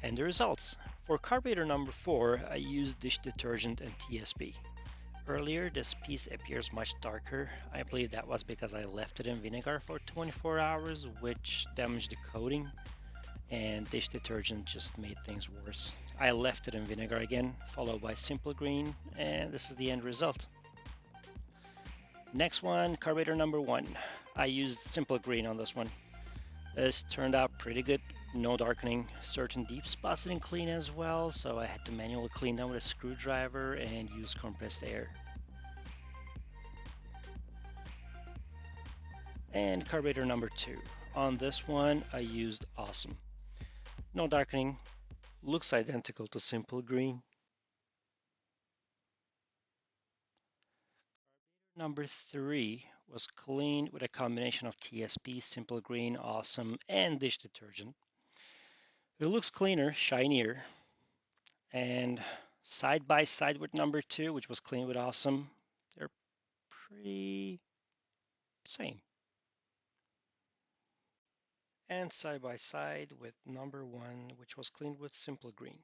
And the results. For carburetor number 4, I used dish detergent and TSP. Earlier, this piece appears much darker. I believe that was because I left it in vinegar for 24 hours, which damaged the coating, and dish detergent just made things worse. I left it in vinegar again, followed by Simple Green, and this is the end result. Next one, carburetor number 1. I used Simple Green on this one. This turned out pretty good. No darkening. Certain deep spots didn't clean as well, so I had to manually clean them with a screwdriver and use compressed air. And carburetor number 2. On this one, I used Awesome. No darkening. Looks identical to Simple Green. Number 3 was cleaned with a combination of TSP, Simple Green, Awesome, and dish detergent. It looks cleaner, shinier, and side by side with number 2, which was cleaned with Awesome, they're pretty same. And side by side with number 1, which was cleaned with Simple Green.